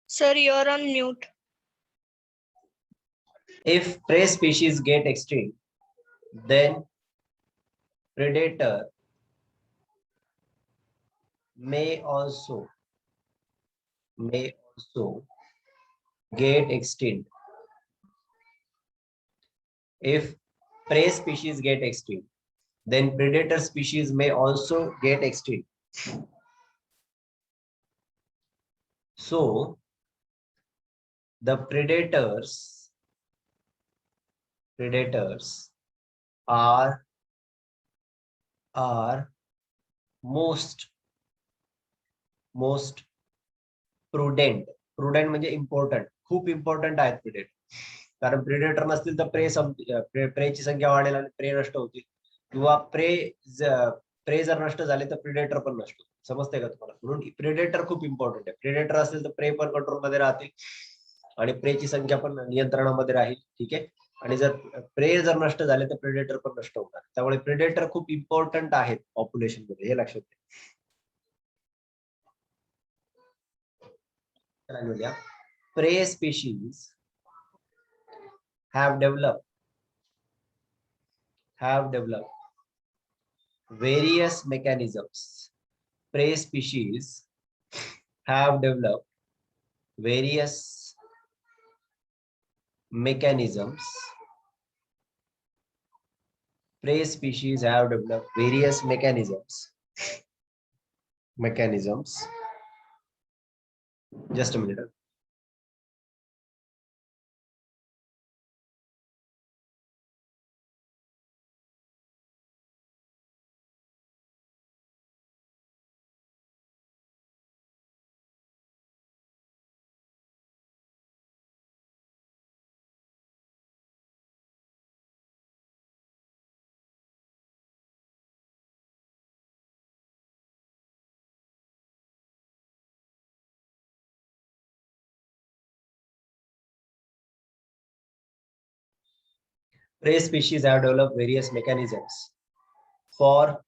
Sir, you're on mute. If prey species get extinct, then predator may also get extinct. If prey species get extinct, then predator species may also get extinct. So the predators are most prudent म्हणजे important, खूप important आहेत predator. कारण predator नसतील तर प्रेची संख्या वाढेल आणि प्रे नष्ट होतील, किंवा प्रे जर नष्ट झाले तर प्रेडेटर पण नष्ट होतील. समजते का तुम्हाला? म्हणून प्रेडेटर खूप इम्पॉर्टंट आहे. प्रेडेटर असेल तर प्रे पण कंट्रोल मध्ये राहतील आणि प्रेची संख्या पण नियंत्रणामध्ये राहील. ठीक आहे. आणि जर प्रे जर नष्ट झाले तर प्रेडेटर पण नष्ट होणार. त्यामुळे प्रेडेटर खूप इम्पॉर्टंट आहेत पॉप्युलेशन मध्ये, हे लक्षात घ्या. Prey species have developed various mechanisms. Prey species have developed various mechanisms. Prey species have developed various mechanisms. Just a minute. Prey species have developed various mechanisms for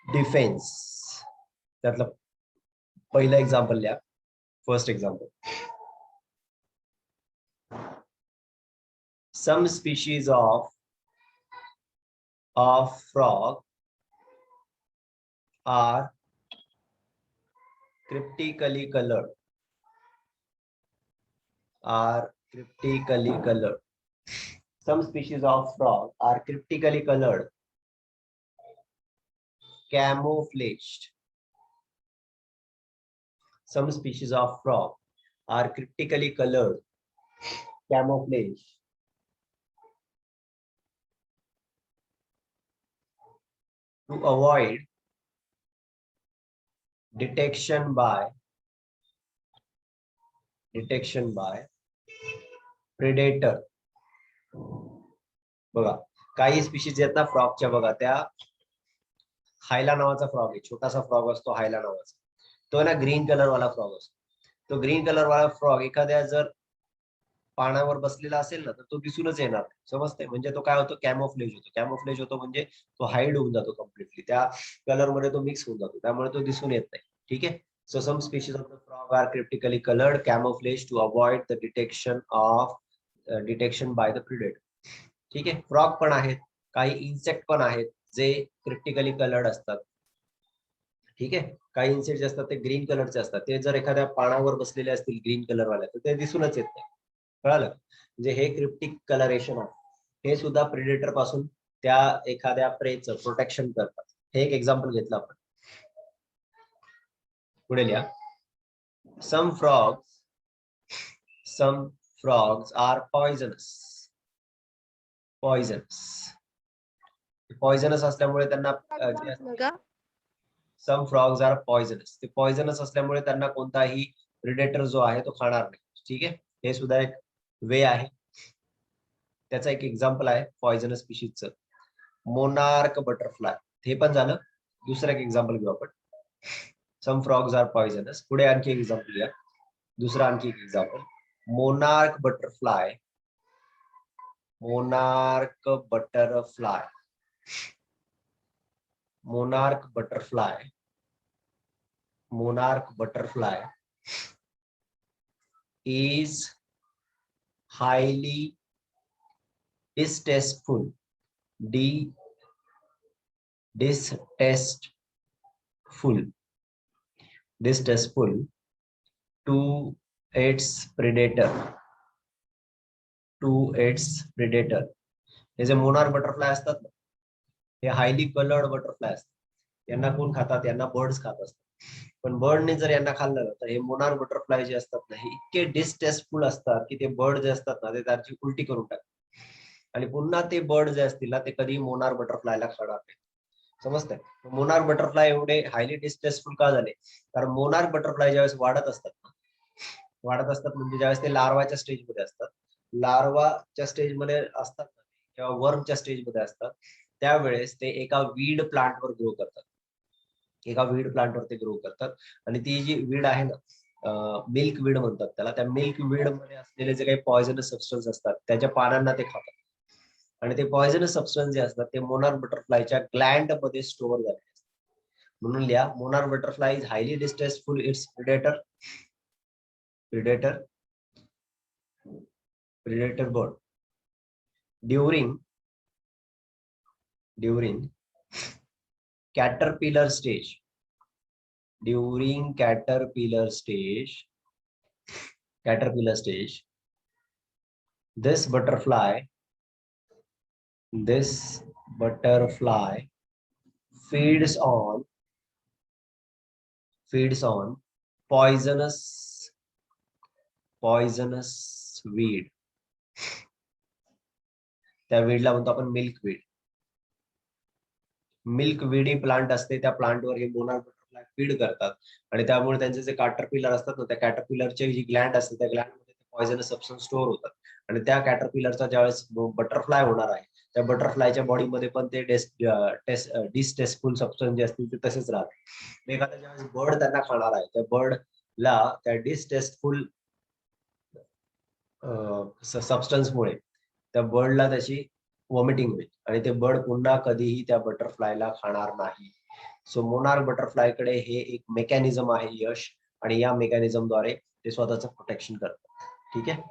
defense. त्यातलं पहिलं example लिहा. First example. Some species of frog are cryptically colored. Some species of frog are cryptically colored, camouflaged. Some species of frog are cryptically colored, camouflaged. To avoid detection by predator. बघा, काही species आहेत ना फ्रॉगच्या, बघा त्या हायला नावाचा frog आहे, छोटासा frog असतो हायला नावाचा. तो ना ग्रीन कलर वाला फ्रॉग असतो. तो ग्रीन कलर वाला फ्रॉग एखाद्या जर पानावर बसलेला असेल ना तर तो दिसूनच येणार. समजते? म्हणजे तो काय होतो, कॅमोफ्लेज होतो म्हणजे तो हाईड होऊन जातो कम्प्लिटली, त्या कलर मध्ये तो मिक्स होऊन जातो, त्यामुळे तो दिसून येत नाही. ठीक आहे. So some species of the frog are cryptically coloured, camouflage to avoid the detection by the predator. ठीक आहे. फ्रॉग पण आहेत, काही इन्सेक्ट पण आहेत जे क्रिप्टिकली कलर्ड असतात. ठीक आहे. काही इन्सेक्ट असतात ते ग्रीन कलरचे असतात, ते जर एखाद्या पानावर बसलेले असतील ग्रीन कलर वाले तर ते दिसूनच येत नाही. कळालं? म्हणजे हे क्रिप्टिक कलरेशन आहे, हे सुद्धा प्रेडेटर पासून त्या एखाद्या प्रेचं प्रोटेक्शन करतात. हे एक एक्झाम्पल घेतलं आपण. पुढे लिहा. सम frogs are poisonous. पॉइझनस असल्यामुळे त्यांना सम फ्रॉग्स आर पॉइझनस. ते पॉइझनस असल्यामुळे त्यांना कोणताही प्रेडेटर जो आहे तो खाणार नाही. ठीक आहे. हे सुद्धा एक वे आहे. त्याचा एक एक्झाम्पल आहे पॉइझनस स्पीशीजचं, मोनार्क बटरफ्लाय. हे पण झालं. दुसरं एक एक्झाम्पल घेऊ आपण. सम फ्रॉग्स आर पॉइझनस. पुढे आणखी एक एक्झाम्पल घ्या. दुसरा आणखी एक example, monarch butterfly. Monarch butterfly is highly distasteful. Distasteful. Distasteful to its predator. To its predator. हे जे मोनार बटरफ्लाय असतात ना, हे हायली कलर्ड बटरफ्लाय असतात. यांना कोण खातात? यांना बर्ड्स खात असतात. पण बर्डने जर यांना खाल्लं तर हे मोनार बटरफ्लाय जे असतात ना, हे इतके डिस्टेस्टफुल असतात की ते बर्ड जे असतात ना, ते त्याची उलटी करून टाकतात. आणि पुन्हा ते बर्ड जे असतील ना, ते कधी मोनार बटरफ्लायला खाणार नाही. समजतंय? मोनार बटरफ्लाय एवढे हायली डिस्टेस्टफुल का झाले? कारण मोनार बटरफ्लाय ज्यावेळेस वाढत असतात ना, म्हणजे ज्यावेळेस ते लार्वाच्या स्टेजमध्ये असतात, लार्वाच्या स्टेजमध्ये असतात किंवा वर्मच्या स्टेजमध्ये असतात, त्यावेळेस ते एका वीड प्लांटवर ग्रो करतात. एका वीड प्लांटवर ते ग्रो करतात. आणि ती जी वीड आहे ना, मिल्क वीड म्हणतात त्याला, त्या मिल्क वीड मध्ये असलेले जे काही पॉयझनस सबस्टन्स असतात त्याच्या पानांना ते खातात. आणि ते पॉयझनस सबस्टन्स जे असतात ते मोनार बटरफ्लायच्या ग्लँड मध्ये स्टोअर झाले असतात. म्हणून लिहा, monarch butterfly is highly distressful its predator. predator bird during caterpillar stage. During caterpillar stage, this butterfly feeds on poisonous weed. त्या वीडला म्हणतो आपण मिल्क वीड. मिल्क वीडी प्लांट असते, त्या प्लांटवर हे मोनार बटरफ्लाय फीड करतात. आणि त्यामुळे त्यांचे जे कॅटरपिलर असतात ना, त्या कॅटरपिलरची जी ग्लँड असते त्या ग्लँडमध्ये पॉयझनस सबस्टन्स स्टोअर होतात. आणि त्या कॅटरपिलरचा ज्यावेळेस बटरफ्लाय होणार आहे, त्या बटरफ्लायच्या बॉडीमध्ये पण ते डिस्टेस्टफुल सबस्टन्स जे असतील ते तसेच राहतात. एखादा ज्यावेळेस बर्ड त्यांना खाणार आहे, त्या बर्डला त्या डिस्टेस्टफुल सबस्टन्समुळे त्या बर्डला त्याची वॉमिटिंग होईल आणि ते बर्ड पुन्हा कधीही त्या बटरफ्लायला खाणार नाही. सो मोनार बटरफ्लायकडे हे एक मेकॅनिझम आहे यश, आणि या मेकॅनिझमद्वारे ते स्वतःचं प्रोटेक्शन करतात. ठीक आहे,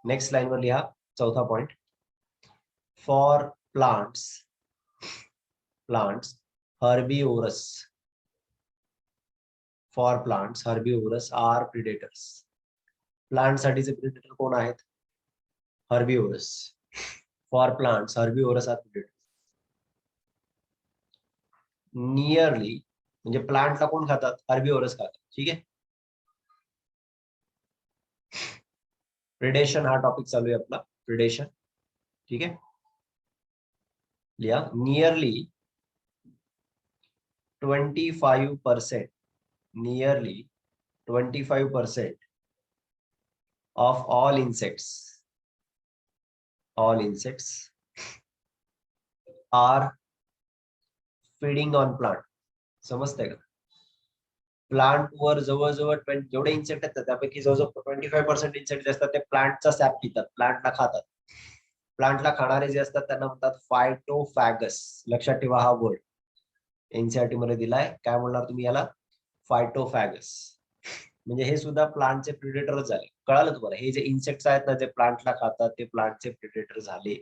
नेक्स्ट लाईनवर लिहा चौथा point. For plants herbivorous. For plants herbivorous are predators. Plant साठीचे प्रिडेटर कोण आहेत? herbivorous. For plants herbivorous are predators. Nearly म्हणजे प्लांटला कोण खातात? हर्बिवोरस खातात. ठीक आहे, प्रिडेशन हा टॉपिक चालू आहे आपला, प्रिडेशन. ठीक आहे, लिहा nearly 25%, nearly 25% of all insects are feeding on plant. समजतंय का? प्लांट वर जवळजवळ जेवढे इन्सेक्ट आहेत त्यापैकी जवळजवळ 25% इन्सेक्ट असतात ते प्लांटचा सॅप पितात, प्लांटला खातात. प्लांटला खाणारे जे असतात त्यांना म्हणतात फायटोफॅगस. लक्षात ठेवा हा वर्ड एनसीईआरटी मध्ये दिलाय. काय म्हणणार तुम्ही याला? फायटोफॅगस. म्हणजे हे सुद्धा प्लांटचे प्रिडेटर झाले. कळालं तुम्हाला? हे जे इन्सेक्ट्स आहेत ना, जे प्लांटला खातात ते प्लांटचे प्रिडेटर झाले,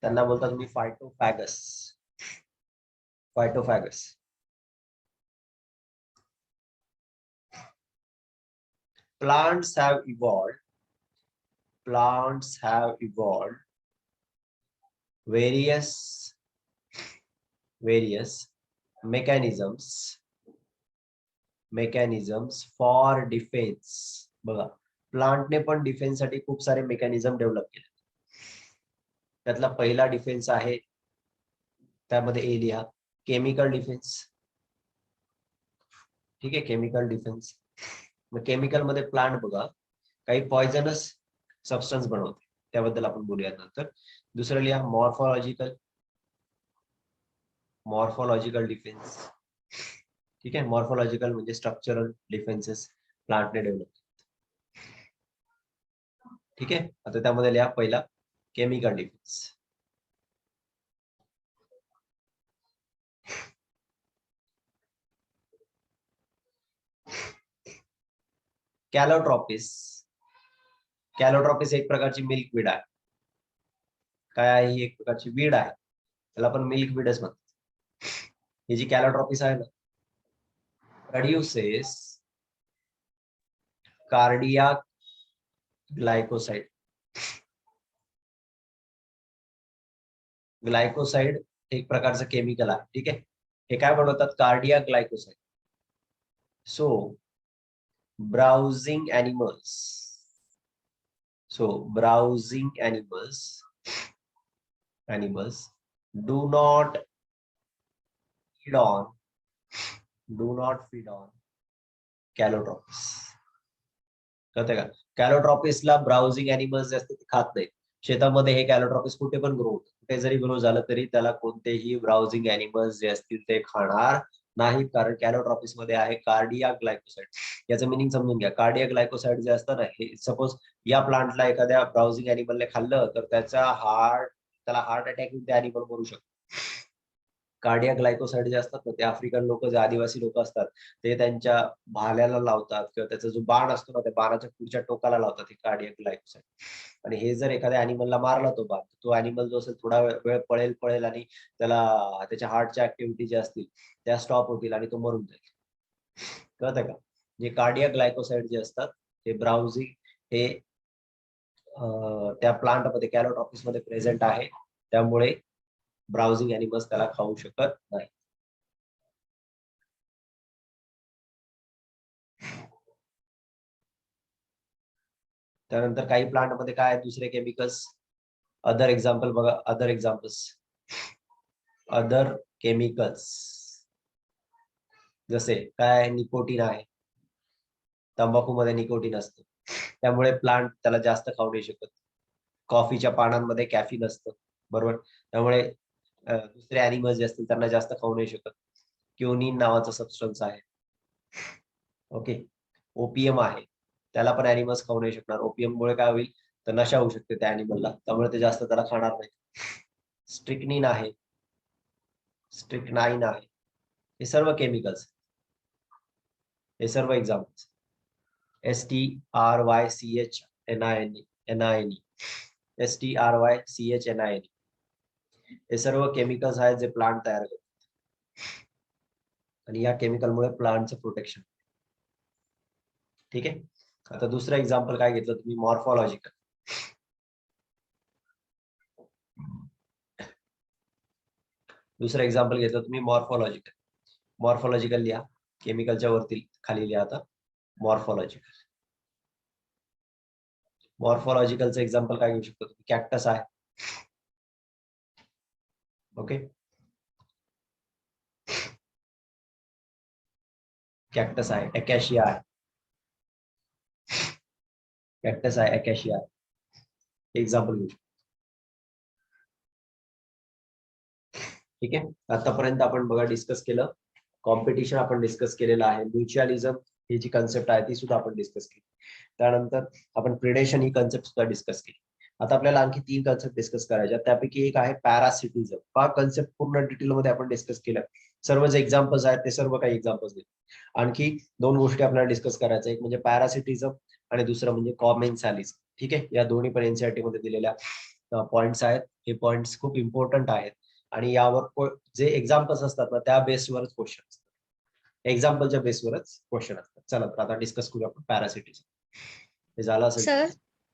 त्यांना बोलता तुम्ही फायटोफॅगस. फायटोफॅगस. Plants have evolved various mechanisms for defense. बघा, प्लांटने पण डिफेन्स साठी खूप सारे मेकॅनिझम डेव्हलप केले. त्यातला पहिला डिफेन्स आहे, त्यामध्ये ए लिहा, केमिकल डिफेन्स. ठीक आहे, केमिकल डिफेन्स. मग केमिकल मध्ये प्लांट बघा काही पॉयझनस सबस्टन्स बनवते, त्याबद्दल आपण बोलूया नंतर. दुसरं लिहा मॉर्फोलॉजिकल डिफेन्स. ठीक आहे, मॉर्फोलॉजिकल म्हणजे स्ट्रक्चरल डिफेन्सेस प्लांटने डेव्हलप. ठीक आहे, आता त्यामध्ये लिहा पहिला केमिकल डिफेन्स. कॅलोट्रॉपिस. कॅलोट्रॉपिस एक प्रकारची मिल्क वीड आहे. काय आहे? ही एक प्रकारची वीड आहे, त्याला आपण मिल्क वीडच म्हणतात. ही जी कॅलोट्रॉपिस आहे ना, प्रोड्युसेस कार्डियाक ग्लायकोसाइड. ग्लायकोसाइड एक प्रकारचं केमिकल आहे, ठीक आहे. हे काय बनवतात? Cardiac glycoside. So browsing animals do not feed on कॅलोट्रॉपिस. कळतंय का? कॅलोट्रॉपिसला ब्राउझिंग अॅनिमल्स जे असतात ते खात नाहीत. शेतामध्ये हे कॅलोट्रॉपिस कुठे पण ग्रो होतं, कुठे जरी ग्रो झालं तरी त्याला कोणतेही ब्राउझिंग अॅनिमल्स जे असतील ते खाणार नाहीत, कारण कॅलोट्रॉपिस मध्ये आहे कार्डियाक ग्लायकोसाइड. याचं मिनिंग समजून घ्या. कार्डियाक ग्लायकोसाइड जे असतं ना, हे सपोज या प्लांटला एखाद्या ब्राउझिंग अॅनिमलने खाल्लं तर त्याला हार्ट अटॅक येऊन ते अॅनिमल मरू शकतो. कार्डियाक ग्लायकोसाइड जे असतात ना, ते आफ्रिकन लोक, जे आदिवासी लोक असतात, ते त्यांच्या भाल्याला लावतात किंवा त्याचा जो बाण असतो ना, त्या बाणाच्या पुढच्या टोकाला लावतात हे कार्डियाक ग्लायकोसाइड. आणि हे जर एखाद्या अॅनिमलला मारला तो बाण, तो अॅनिमल जो असेल थोडा वेळ पळेल आणि त्याला त्याच्या हार्टच्या ऍक्टिव्हिटी ज्या असतील त्या स्टॉप होतील आणि तो मरून जाईल. कळतंय का? जे कार्डियाक ग्लायकोसाइड जे असतात ते ब्राउझिंग हे त्या प्लांटमध्ये कॅलोट्रॉपिस मध्ये प्रेझेंट आहे, त्यामुळे ब्राउझिंग अॅनिमल्स त्याला खाऊ शकत नाही. त्यानंतर काही प्लांट मध्ये काय आहे दुसरे केमिकल्स? अदर केमिकल्स जसे काय? निकोटीन आहे. तंबाखूमध्ये निकोटीन असतं, त्यामुळे प्लांट त्याला जास्त खाऊ नाही शकत. कॉफीच्या पानांमध्ये कॅफीन असतं, बरोबर, त्यामुळे दुसरे अॅनिमल्स जे असतील त्यांना जास्त खाऊ नाही शकत. क्योनिन नावाचा सबस्टन्स आहे. ओके. ओपीएम आहे, त्याला पण अॅनिमल्स खाऊ नाही शकणार. ओपीएम मुळे काय होईल तर नशा होऊ शकते त्या अॅनिमलला, त्यामुळे ते जास्त त्याला खाणार नाही. स्ट्रिक्नाइन आहे, हे सर्व केमिकल्स, हे सर्व एक्झाम्पल्स. STRYCHNINE हे सर्व केमिकल्स आहेत जे प्लांट तयार करतात, आणि या केमिकलमुळे प्लांटचं प्रोटेक्शन. ठीक आहे. आता दुसरं एक्झाम्पल काय घेतलं तुम्ही? मॉर्फॉलॉजिकल. दुसरं एक्झाम्पल घेतलं तुम्ही मॉर्फॉलॉजिकल. मॉर्फॉलॉजिकल लिहा, केमिकलच्या वरती खाली लिहा. आता मॉर्फॉलॉजिकलचं एक्झाम्पल काय घेऊ शकतो तुम्ही? कॅक्टस आहे. ओके. कॅक्टस आहे. अकॅशिया आहे. एक्झाम्पल घेऊ शकतो. ठीक आहे. आतापर्यंत आपण बघा डिस्कस केलं. कॉम्पिटिशन आपण डिस्कस केलेलं आहे. म्युच्युअलिझम ही जी कन्सेप्ट आहे ती सुद्धा आपण डिस्कस केली. त्यानंतर आपण प्रिडेशन ही कन्सेप्ट सुद्धा डिस्कस केली. आता आपल्याला आणखी 3 कन्सेप्ट डिस्कस करायच्या. त्यापैकी एक आहे पॅरासिटिझम. हा कन्सेप्ट पूर्ण डिटेल मध्ये आपण डिस्कस केलं. सर्व जे एक्झाम्पल्स आहेत ते सर्व काही एक्झाम्पल्स देतो. आणखी 2 गोष्टी आपल्याला डिस्कस करायच्या. एक म्हणजे पॅरासिटिझम आणि दुसरं म्हणजे कॉमेन्सॅलिझम. ठीक आहे. या दोन्ही पण एनसीईआरटी मध्ये दिलेल्या पॉइंट्स आहेत. हे पॉइंट्स खूप इम्पॉर्टंट आहेत आणि यावर जे एक्झाम्पल्स असतात ना त्या बेसवरच क्वेश्चन असतात. एक्झाम्पलच्या बेसवरच क्वेश्चन असतात. चला तर आता डिस्कस करूया आपण पॅरासिटिझम. हे झालं असेल. सर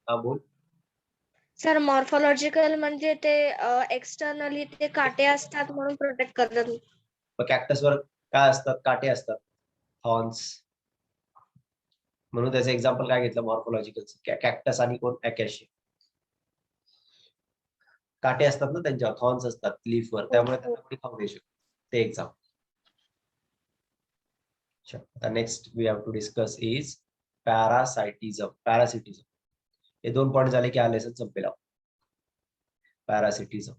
हा बोल. सर मॉर्फॉलॉजिकल म्हणजे ते एक्सटर्नली ते काटे असतात म्हणून प्रोटेक्ट करतात. कॅक्टसवर काय असतात? काटे असतात, थॉर्न्स. म्हणून त्याचं एक्झाम्पल काय घेतलं मॉर्फॉलॉजिकलचं? कॅक्टस आणि कोण? अकॅशिया. काटे असतात ना त्यांच्यावर, थॉर्न्स असतात लीफवर, त्यामुळे त्यांना कोणी खाऊ नाही शकत. ते एक्झाम्पल. आता next we have to discuss is parasitism. हे 2 पॉइंट झाले की हा लेसन संपेल. पॅरासिटिझम.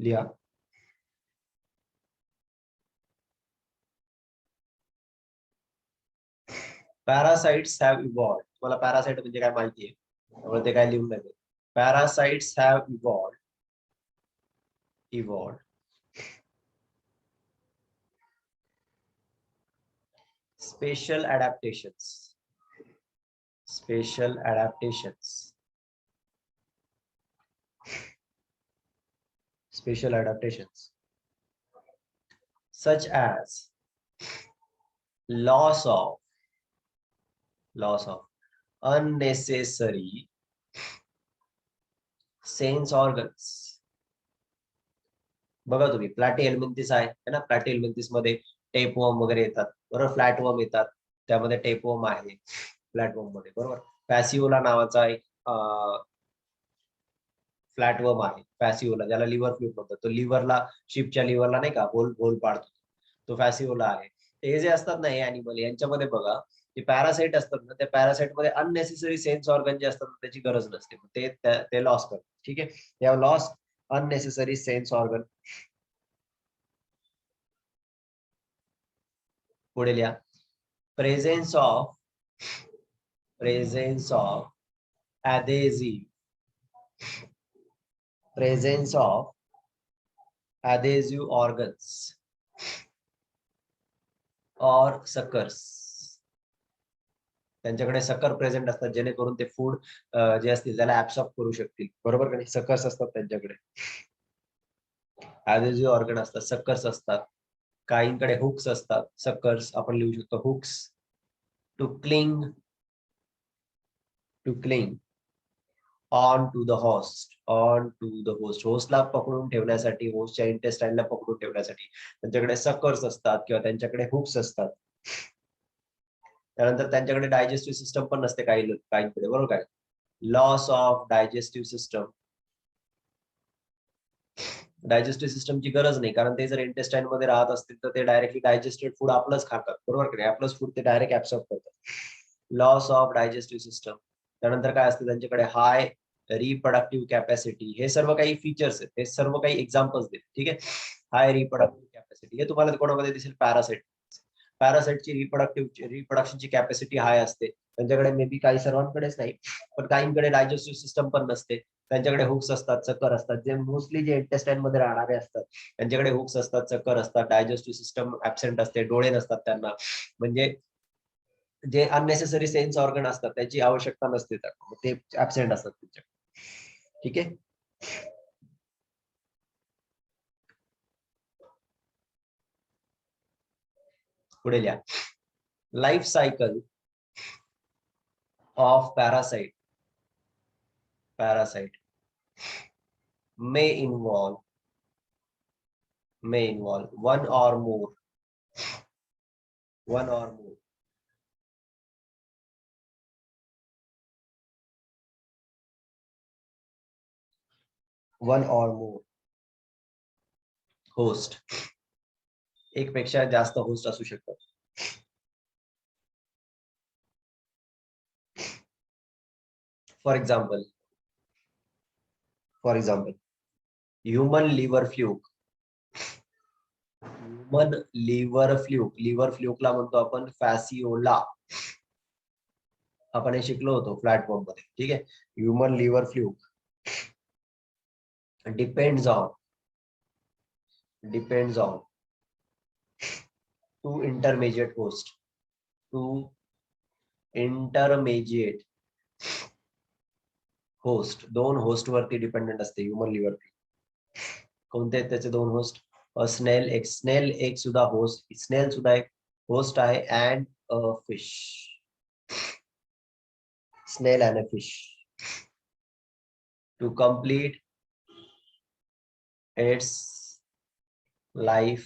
लिहा. Parasites have evolved. तुम्हाला पॅरासाइट म्हणजे काय माहिती आहे, त्यामुळे ते काय लिहून नाही. Parasites have evolved special adaptations such as loss of unnecessary sense organs. बघा तुम्ही प्लॅटीहेल्मिंथिस आहे ना, प्लॅटीहेल्मिंथिस मध्ये टेपवर्म वगैरे येतात बरोबर, फ्लॅटवर्म येतात, त्यामध्ये टेपवर्म आहे फ्लॅटवर्म मध्ये बरोबर. फॅसिओला नावाचा एक फ्लॅटवर्म आहे, फॅसिओला, ज्याला लिव्हर फ्लूक म्हणतात. तो लिव्हरला, शिपच्या लिव्हरला नाही का होल पाडतो, तो फॅसिओला आहे. हे जे असतात ना हे अॅनिमल, यांच्यामध्ये बघा जे पॅरासाइट असतात ना, त्या पॅरासाइट मध्ये अननेसेसरी सेन्स ऑर्गन जे असतात त्याची गरज नसते, ते लॉस करतात. ठीक आहे, ते have lost unnecessary sense organ. पुढे लिहा. presence of adhesive organs or suckers. त्यांच्याकडे सकर प्रेझेंट असतात, जेणेकरून ते फूड जे असतील त्याला ऍब्सॉर्ब करू शकतील, बरोबर का नाही. सकर्स असतात त्यांच्याकडे, adhesive ऑर्गन असतात, सकर्स असतात. काहींकडे हुक्स असतात, सकर्स आपण लिहू शकतो hooks. To cling on to the host, होस्टला पकडून ठेवण्यासाठी, होस्टच्या इंटेस्टाईनला पकडून ठेवण्यासाठी त्यांच्याकडे सकर्स असतात किंवा त्यांच्याकडे हुक्स असतात. त्यानंतर त्यांच्याकडे डायजेस्टिव्ह सिस्टम पण नसते काहींकडे, बरोबर काय. लॉस ऑफ डायजेस्टिव्ह सिस्टमची गरज नाही, कारण ते जर इंटेस्टाईन मध्ये राहत असतील तर ते डायरेक्टली डायजेस्टेड फूड आपलंच खातात, बरोबर की नाही. आपलंच फूड ते डायरेक्ट ऍब्सॉर्ब करतात. Loss of digestive system. त्यानंतर काय असतं त्यांच्याकडे, हाय रिप्रोडक्टिव्ह कॅपॅसिटी. हे सर्व काही फीचर्स आहेत, हे सर्व काही एक्झाम्पल्स आहेत. ठीक आहे, हाय रिप्रोडक्टिव्ह कॅपॅसिटी हे तुम्हाला कोणामध्ये दिसेल, पॅरासाइटची रिप्रोडक्शनची कॅपॅसिटी हाय असते त्यांच्याकडे. मे बी काही सर्वांकडेच नाही, पण काहींकडे डायजेस्टिव्ह सिस्टम पण नसते. त्यांच्याकडे हुक्स असतात, चकर असतात. जे मोस्टली जे इंटेस्टाईन मध्ये राहणारे असतात त्यांच्याकडे हुक्स असतात, चकर असतात, डायजेस्टिव्ह सिस्टम ऍबसेंट असते, डोळे नसतात त्यांना. म्हणजे जे अननेसेसरी सेन्स ऑर्गन असतात त्याची आवश्यकता नसते, ते ऍबसेंट असतात त्यांच्याकडे. ठीक आहे. पुढे लिहा. Life cycle of parasite may involve one or more host. एक पेक्षा जास्त होस्ट असू शकतात. For example human liver fluke. Liver फ्लूकला म्हणतो आपण फॅसिओला. आपण हे शिकलो होतो प्लॅटफॉर्म मध्ये. ठीक आहे, human liver fluke depends on two intermediate host. दोन होस्ट वरती डिपेंडेंट असते ह्युमन लिव्हर फ्लूक. कोणते आहेत त्याचे दोन होस्ट? स्नेल एक सुद्धा होस्ट, स्नेल सुद्धा एक होस्ट आहे, and fish. Snail and a fish to complete its life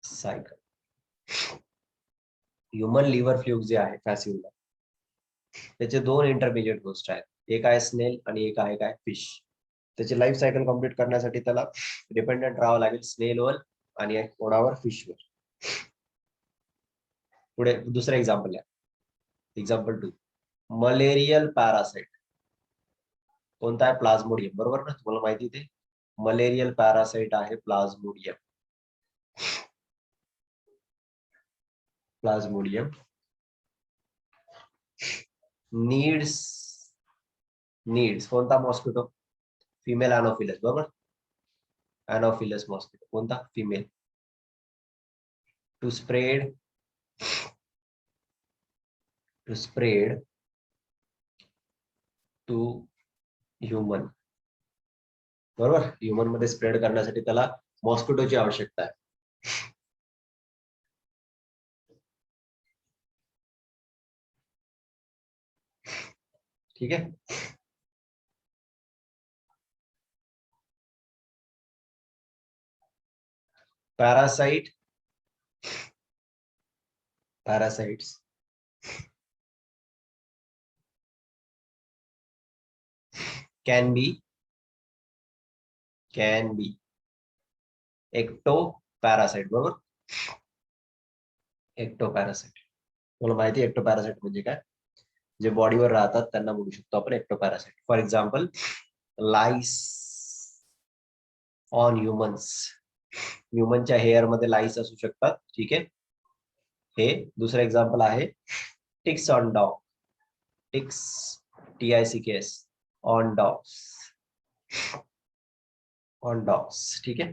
cycle. Human liver fluke जे आहे फॅसिओला, त्याचे दोन इंटरमिजिएट होस्ट आहेत, एक आहे स्नेल आणि एक आहे काय, फिश. त्याची लाईफ सायकल कम्प्लीट करण्यासाठी त्याला डिपेंडेंट राहावं लागेल स्नेलवर आणि कोणावर, फिशवर. पुढे दुसरं एक्झाम्पल आहे, एक्झाम्पल 2. Malarial parasite. कोणता आहे? प्लाझ्मोडियम, बरोबर ना, तुम्हाला माहिती ते मलेरियल पॅरासाइट आहे प्लाझ्मोडियम. प्लाझ्मोडियम नीड्स कोणता मॉस्किटो? फिमेल अॅनोफिलस, बरोबर. अॅनोफिलस मॉस्किटो कोणता? Female. To spread to human, बरोबर. ह्युमन मध्ये स्प्रेड करण्यासाठी त्याला मॉस्किटोची आवश्यकता आहे. ठीक आहे. parasites can be ectoparasit, बरोबर. एक्टोपॅरासाइट, मला माहिती आहे एक्टोपॅरासाइट म्हणजे काय. जे बॉडीवर राहतात त्यांना बोलू शकतो आपण ectoparasite. For example lice on humans. ह्युमनच्या हेअर मध्ये लाईस असू शकतात. ठीक आहे. हे दुसरं एक्झाम्पल आहे ticks on dog. Ticks TICKS on dogs. ठीक आहे.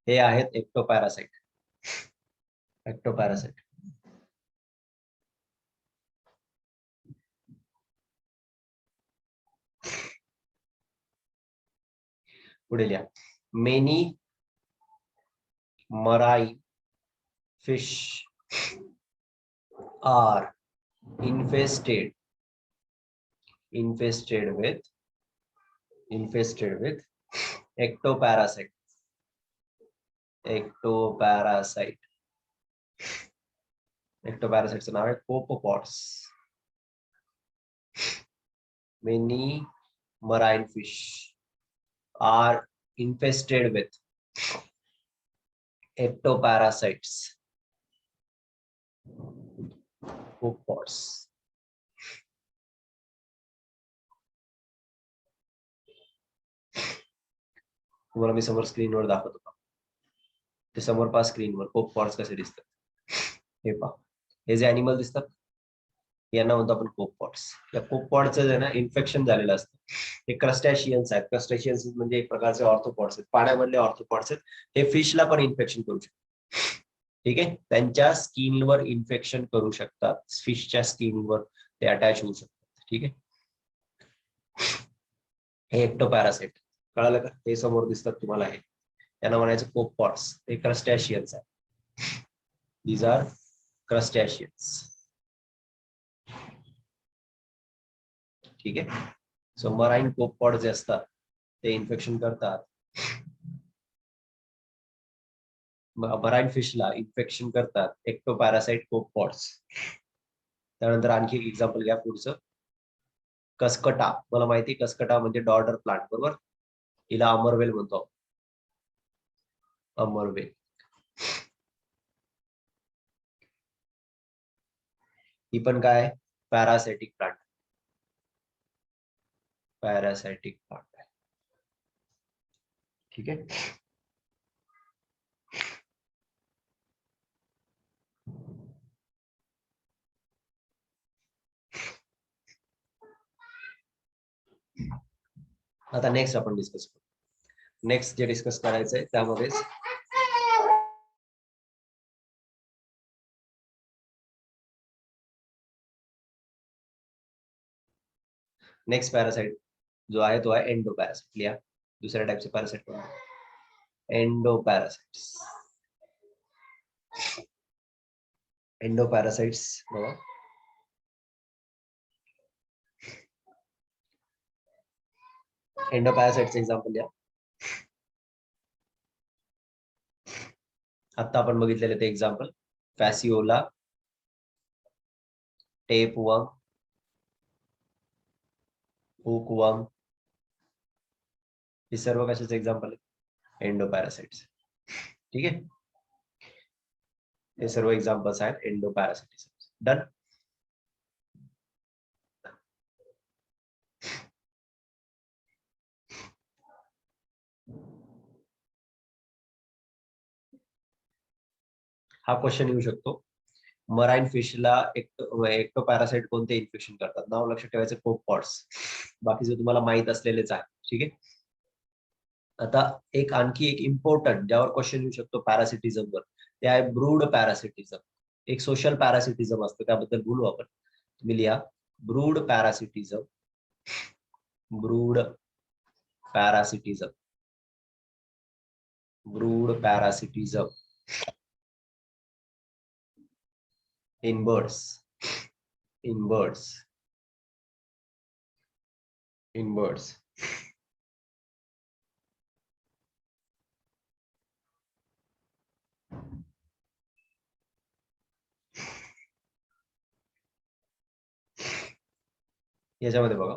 हे आहेत एक्टोपॅरासाइट. पुढे लिहा. Many marine fish are infested with ectoparasite. ectoparasiteचं नाव आहे copepods. Many marine fish are infested with ectoparasites. Copepods. तुम्हाला मी समोर स्क्रीनवर दाखवतो का? ते समोर पहा स्क्रीनवर कोपपॉड्स कसे दिसतात. हे पहा, हे जे अॅनिमल दिसतात यांना म्हणतो आपण कोपपॉड्स. या कोपपॉडचं जे ना इन्फेक्शन झालेलं असतं. हे क्रस्टॅशियन्स आहेत. क्रस्टॅशियन्स म्हणजे एक प्रकारचे ऑर्थोपॉड्स आहेत, पाण्यामधले ऑर्थोपॉड्स आहेत. हे फिशला पण इन्फेक्शन करू शकतात. ठीक आहे. त्यांच्या स्किनवर इन्फेक्शन करू शकतात. फिशच्या स्किनवर ते अटॅच होऊ शकतात. ठीक आहे. हे एक्टोपॅरासाइट कळालं का? हे समोर दिसतात तुम्हाला. हे त्यांना म्हणायचं कोपपॉड्स. हे क्रस्टॅशियन्स आहेत. These are crustaceans. ठीक आहे. सो मराईन कोपपॉड जे असतात ते इन्फेक्शन करतात. मराईन फिशला इन्फेक्शन करतात एक्टोपॅरासाइट कोपपॉड्स. त्यानंतर आणखी एक एक्झाम्पल घ्या पुढचं. कसकटा. मला माहिती आहे कसकटा म्हणजे डॉर्डर प्लांट, बरोबर. हिला अमरवेल म्हणतो. अमरवेल. ही पण काय पॅरासाइटिक प्लांट. आहे. ठीक आहे. आता नेक्स्ट आपण डिस्कस करू. नेक्स्ट जे डिस्कस करायचंय त्यामध्ये नेक्स्ट पॅरासाइट जो आहे तो आहे एंडोपॅरासाइट. लिहा. दुसऱ्या टाइपचे पॅरासाइट कोण? एंडोपॅरासाइट्स. एंडोपॅरासाइट्स बघा. एंडोपॅरासाइटचे एक्झाम्पल द्या. आता आपण बघितलेले ते एक्झाम्पल फॅसिओला, टेपवर्म, हुकवर्म. हे सर्व कशाचे एक्झाम्पल आहे? एंडोपॅरासाइट्स. ठीक आहे. हे सर्व एक्झाम्पल्स आहेत एंडोपॅरासाइट्स. डन. हा क्वेश्चन येऊ शकतो. मराईन फिशला एक्टोपॅरासाइट कोणते इन्फेक्शन करतात? नाव लक्षात ठेवायचं कोपॉट्स. बाकीचे तुम्हाला माहित असलेलेच आहे. ठीक आहे. आता आणखी एक इम्पॉर्टंट ज्यावर क्वेश्चन येऊ शकतो पॅरासिटिझम वर, ते आहे ब्रूड पॅरासिटिझम. एक सोशल पॅरासिटिझम असतं, त्याबद्दल बोलू आपण. तुम्ही लिहा brood parasitism. Brood parasitism. Brood parasitism in birds. In birds. In birds. याच्यामध्ये बघा,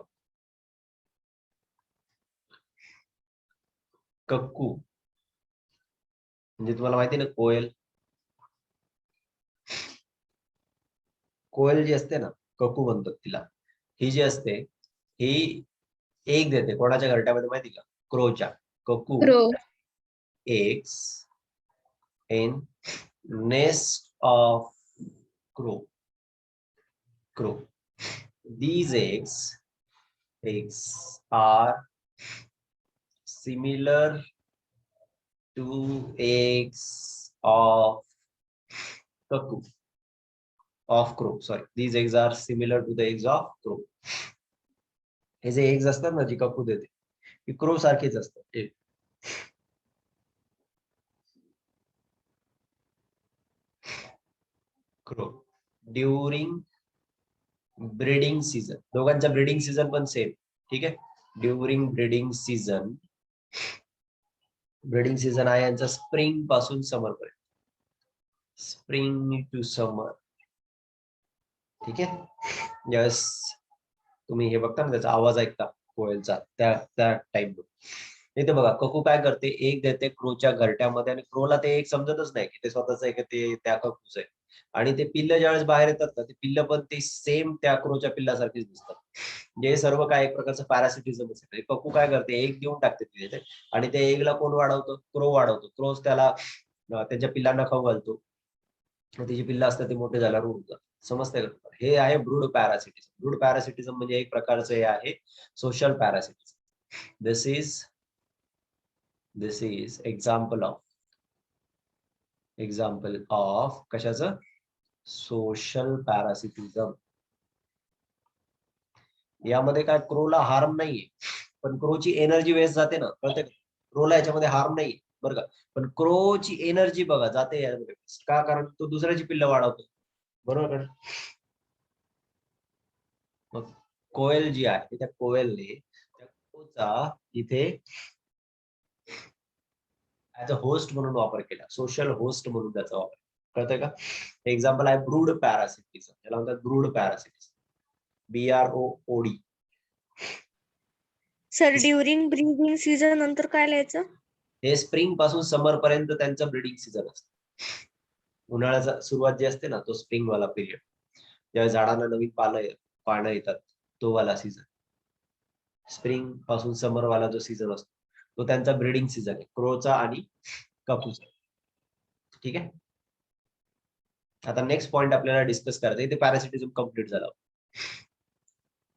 कक्कू म्हणजे तुम्हाला माहिती ना कोयल. कोयल जी असते ना, कक्कू म्हणतात तिला. ही जी असते ही एक देते कोणाच्या घरट्यामध्ये माहिती का? क्रोच्या. Cuckoo eggs in nest of crow. These eggs are similar to eggs of cuckoo. Of crow. Sorry, these eggs are similar to the eggs of crow. हे जे eggs असतात ना, जी कक्कू देते, ती क्रो सारखीच असतात. Crow during breeding season. दोघांचा breeding season पण सेम. ठीक आहे. During breeding season. Breeding season आहे यांचा स्प्रिंग पासून समर पर्यंत. स्प्रिंग टू समर. ठीक आहे. यस, तुम्ही हे बघता ना, त्याचा आवाज ऐकता कोयलचा, त्या टाइप. इथे बघा, कक्कू काय करते? एक देते क्रोच्या घरट्यामध्ये, आणि क्रोला ते एक समजतच नाही की ते स्वतःच आहे की ते त्या कक्कूच आहे. आणि ते पिल्ल ज्यावेळेस बाहेर येतात ना, ते पिल्ल पण ते सेम त्या क्रोच्या पिल्लासारखीच दिसतात. म्हणजे सर्व काय एक प्रकारचं पॅरासिटिझम असेल. कक्कू काय करते? एक देऊन टाकते तिथे, आणि ते एकला कोण वाढवतो? क्रो वाढवतो. क्रोच त्याला त्यांच्या पिल्लांना खाऊ घालतो. तिची पिल्लं असतात ते मोठे झाल्यावर उडतात. समजतंय का? हे आहे ब्रूड पॅरासिटिझम. ब्रूड पॅरासिटिझम म्हणजे एक प्रकारचं हे आहे social parasitism. This is example of कशाचं? Social parasitism. यामध्ये काय क्रोला हार्म नाहीये, पण क्रोची एनर्जी वेस्ट जाते ना, कळते का? क्रोला याच्यामध्ये हार्म नाहीये बरं का, पण क्रोची एनर्जी बघा जाते यामध्ये. का? कारण तो दुसऱ्याची पिल्ल वाढवतो. बरोबर का? मग कोयल जी आहे, त्या कोयलने त्या क्रोचा इथे ऍज अ होस्ट म्हणून वापर केला. सोशल होस्ट म्हणून त्याचा वापर. कळतंय का? एक्झाम्पल आहे ब्रूड पॅरासिटिझम. त्याला म्हणतात brood parasitism. BROOD. Sir during breeding season नंतर काय लिहायचं? हे स्प्रिंग पासून समर पर्यंत त्यांचं ब्रीडिंग सीझन असतं. उन्हाळ्याचा सुरुवात जी असते ना, तो स्प्रिंग वाला पिरियड, ज्यावेळेस झाडांना नवीन पानं येतात, तो वाला सीझन. स्प्रिंग पासून समर वाला जो सीझन असतो, तो त्यांचा ब्रीडिंग सीझन आहे, क्रोचा आणि कक्कूचा. ठीक आहे. आता नेक्स्ट पॉइंट आपल्याला डिस्कस करायचं आहे. ते पॅरासिटिझम कम्प्लीट झालं.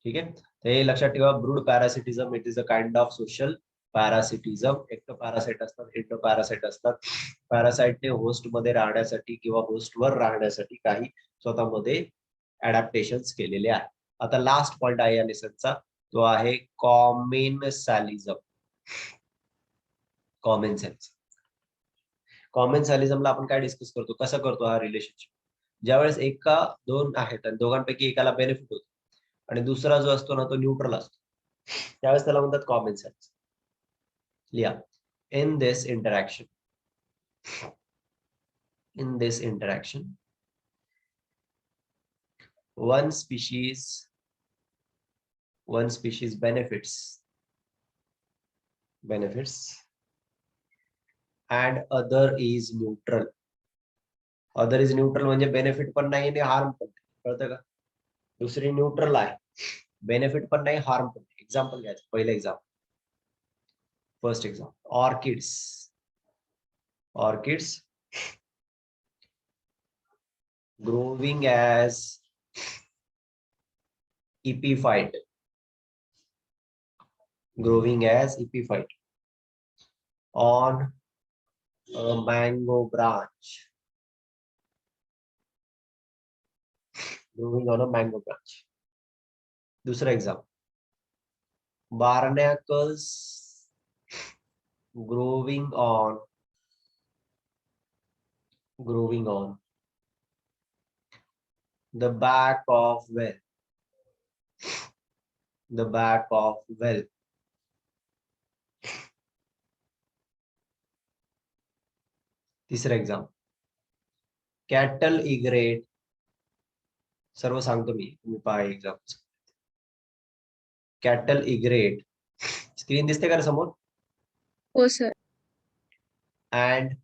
ठीक आहे. हे लक्षात ठेवा, brood parasitism it is a kind of social parasitism. Ectoparasite असतात, एंडोपॅरासाइट असतात. पॅरासाइटने होस्ट मध्ये राहण्यासाठी किंवा होस्टवर राहण्यासाठी काही स्वतःमध्ये अडॅप्टेशन्स केलेले आहेत. आता लास्ट पॉइंट आहे या लेसनचा, तो आहे कॉमेन्सॅलिझम. कॉमेन्सॅलिझमला आपण काय डिस्कस करतो? कसं करतो हा रिलेशनशिप? ज्यावेळेस दोन आहेत आणि दोघांपैकी एकाला बेनिफिट होतो आणि दुसरा जो असतो ना, तो न्यूट्रल असतो, त्यावेळेस त्याला म्हणतात कॉमेन्सॅलिझम. लिहा, in this interaction one species benefits and other is neutral. म्हणजे बेनिफिट पण नाही आणि हार्म पण नाही. कळतं का? दुसरी न्यूट्रल आहे, बेनिफिट पण नाही, हार्म पण नाही. एक्झाम्पल घ्यायचं. पहिलं example, first example, orchids growing as epiphyte, growing as epiphyte on a mango branch, growing on a mango branch. दूसरा example, barnacles growing on the back of well, the back of well. तीसरा example, cattle egret, सर्व सांगतो मी, तुम्ही पहा example. Cattle egret, screen दिसते का रे समोर? हो सर. अँड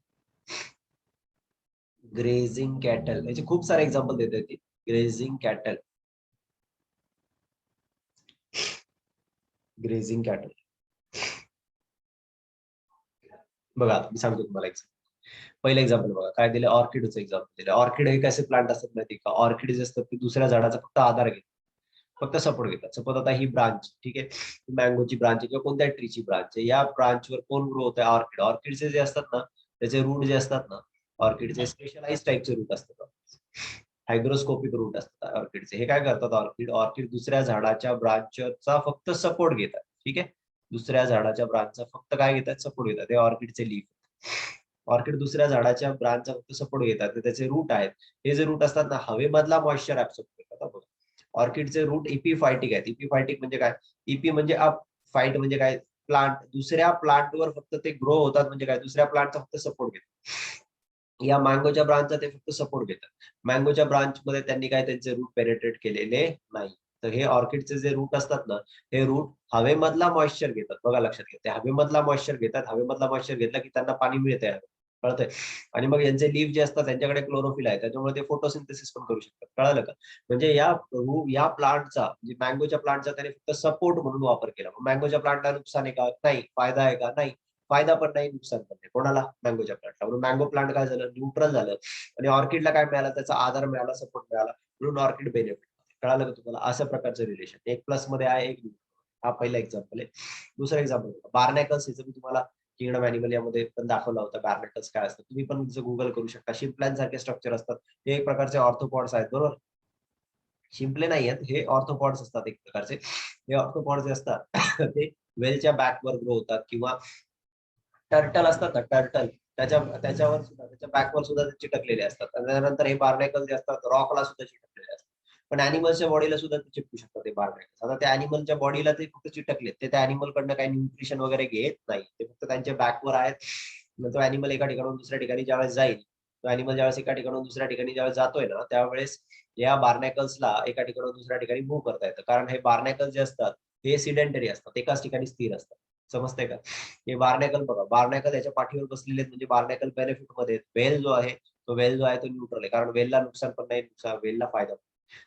ग्रेझिंग कॅटल, याचे खूप सारे एक्झाम्पल देते ती. Grazing cattle, grazing cattle. बघा मी सांगतो तुम्हाला एक्झाम्पल. पहिलं एक्झाम्पल बघा काय दिलं, ऑर्किडचं एक्झाम्पल दिलं. ऑर्किड हे कसे प्लांट असतात माहिती का? ऑर्किड जे असतात ते दुसऱ्या झाडाचा फक्त आधार घेतात, फक्त सपोर्ट घेतात. सपोज आता ही ब्रांच, ठीक आहे, मँगोची ब्रांच किंवा कोणत्या ट्रीची ब्रांच आहे, या ब्रांचवर कोण ग्रो होत आहे? ऑर्किड. ऑर्किडचे जे असतात ना, त्याचे रूट जे असतात ना, ऑर्किडचे स्पेशलाइज टाईपचे रूट असतात, हायग्रोस्कोपिक रूट असतात ऑर्किडचे. हे काय करतात ऑर्किड दुसऱ्या झाडाच्या ब्रांचचा फक्त सपोर्ट घेतात, ठीक आहे. दुसऱ्या झाडाच्या ब्रांचचा फक्त काय घेतात? सपोर्ट घेतात. हे ऑर्किडचे लीफ. ऑर्किड दुसऱ्या झाडाच्या ब्रांचचा फक्त सपोर्ट घेतात, तर त्याचे रूट आहेत. हे जे रूट असतात ना, हवेमधला मॉइश्चर ऍब्सॉर्ब करतात. ऑर्किडचे रूट इपिफायटिक आहेत. इपिफायटिक म्हणजे काय? इपी म्हणजे अप, फाईट म्हणजे काय? प्लांट. दुसऱ्या प्लांटवर फक्त ते ग्रो होतात, म्हणजे काय? दुसऱ्या प्लांटचा फक्त सपोर्ट घेतात. या मँगोच्या ब्रांचचा ते फक्त सपोर्ट घेतात. मँगोच्या ब्रांच मध्ये त्यांनी काय त्यांचे रूट पेनेट्रेट केलेले नाही. तर हे ऑर्किडचे जे रूट असतात ना, हे रूट हवेमधला मॉइश्चर घेतात. बघा लक्षात घ्या, ते हवेमधला मॉइश्चर घेतात. हवेमधला मॉइश्चर घेतला की त्यांना पाणी मिळते, कळतंय? आणि मग यांचे लीफ जे असतात त्यांच्याकडे क्लोरोफिल आहे, त्याच्यामुळे ते फोटोसिंथेसिस पण करू शकतात. कळालं का? म्हणजे या प्लांटचा, म्हणजे मँगोच्या प्लांटचा त्याने फक्त सपोर्ट म्हणून वापर केला. मँगोच्या प्लांटला नुकसान आहे का? नाही. फायदा आहे का? नाही. फायदा पण नाही, नुकसान पण नाही. कोणाला? मँगोच्या प्लांटला. म्हणून मँगो प्लांट काय झालं? न्यूट्रल झालं. आणि ऑर्किडला काय मिळालं? त्याचा आधार मिळाला, सपोर्ट मिळाला, म्हणून ऑर्किड बेनिफिट. कळालं का तुम्हाला? अशा प्रकारचं रिलेशन, एक प्लस मध्ये आहे, एक. हा पहिला एक्झाम्पल आहे. दुसरा एक्झाम्पल, बार्नॅकल्स. याचं मी तुम्हाला किंगडम ॲनिमल यामध्ये पण दाखवला होता. बार्नॅकल्स काय असतात तुम्ही पण गुगल करू शकता. शिंपल्यां सारखे स्ट्रक्चर असतात. हे एक प्रकारचे ऑर्थोपॉड्स आहेत, बरोबर? शिंपले नाही आहेत, हे ऑर्थोपॉड्स असतात एक प्रकारचे. हे ऑर्थोपॉड्स जे असतात ते वेलच्या बॅकवर ग्रो होतात, किंवा टर्टल असतात ना, टर्टल, त्याच्यावर सुद्धा, त्याच्या बॅकवर सुद्धा ते चिटकलेले असतात. त्यानंतर हे बार्नॅकल जे असतात रॉकला सुद्धा चिटकलेले असतात. पण अॅनिमल्सच्या बॉडीला सुद्धा ते चिपकू शकतात ते बार्नॅकल्स. आता त्या अॅनिमलच्या बॉडीला ते फक्त चिटकलेत, ते त्या अॅनिमल कडनं काही न्यूट्रिशन वगैरे घेत नाही, ते फक्त त्यांच्या बॅकवर आहेत. मग तो अॅनिमल एका ठिकाणून दुसऱ्या ठिकाणी ज्यावेळेस जाईल, तो अॅनिमल ज्यावेळेस एका ठिकाणून दुसऱ्या ठिकाणी ज्यावेळेस जातोय ना, त्यावेळेस या बार्नॅकल्सला एका ठिकाणून दुसऱ्या ठिकाणी मूव्ह करता येतं. कारण हे बार्नॅकल्स जे असतात हे सिडेंटरी असतात, एकाच ठिकाणी स्थिर असतात. समजतंय का? हे बार्नॅकल बघा, बार्नॅकल याच्या पाठीवर बसलेले आहेत, म्हणजे बार्नॅकल बेनिफिट मध्ये. वेल जो आहे तो न्यूट्रल आहे, कारण वेलला नुकसान पण नाही, वेलला फायदा.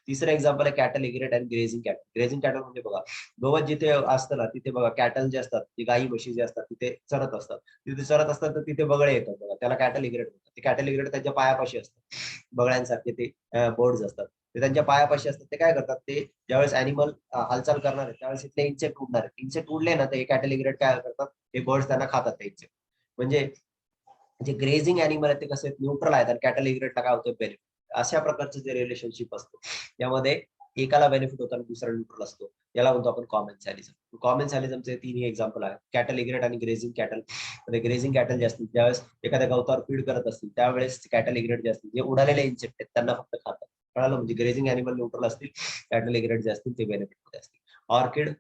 तिसरं एक्झाम्पल आहे कॅटल इग्रेट आणि ग्रेझिंग कॅटल. ग्रेझिंग कॅटल म्हणजे बघा, गवत जिथे असतं ना, तिथे बघा कॅटल जे असतात, ती गाई म्हशी जे असतात तिथे चरत असतात. तिथे चरत असतात तर तिथे बगळे येतात बघा, त्याला कॅटल इग्रेट म्हणतात. ते कॅटल इग्रेट त्यांच्या पायापाशी असतात, बगळ्यांसारखे ते बर्ड्स असतात. ते त्यांच्या पायापाशी असतात. ते काय करतात, ते ज्यावेळेस अॅनिमल हालचाल करणार आहे त्यावेळेस इथले इन्सेक्ट उडणार आहे. इन्सेक्ट उडले ना, तर हे कॅटल इग्रेट काय करतात, हे बर्ड्स त्यांना खातात ते इन्सेक्ट. म्हणजे जे ग्रेझिंग अॅनिमल आहेत ते कसे न्यूट्रल आहेत, आणि कॅटल इग्रेटला काय होतं, बेनिफिट. अशा प्रकारचं जे रिलेशनशिप असतं त्यामध्ये एकाला बेनिफिट होतं आणि दुसरा न्यूट्रल असतो. याला म्हणतो आपण कॉमेन्सॅलिझम. कॉमेन्सॅलिझमचे तिन्ही एक्झाम्पल आहेत, कॅटल इग्रेट आणि ग्रेझिंग कॅटल. ग्रेझिंग कॅटल जे असतील त्यावेळेस एखाद्या गवतावर फीड करत असतील, त्यावेळेस कॅटल इग्रेट जे असतील, जे उडालेले इन्सेक्ट आहेत त्यांना फक्त खातात. कळालं? म्हणजे ग्रेझिंग अॅनिमल न्यूट्रल असतील, कॅटल इग्रेट जे असतील ते बेनिफिट मध्ये असतील. ऑर्किड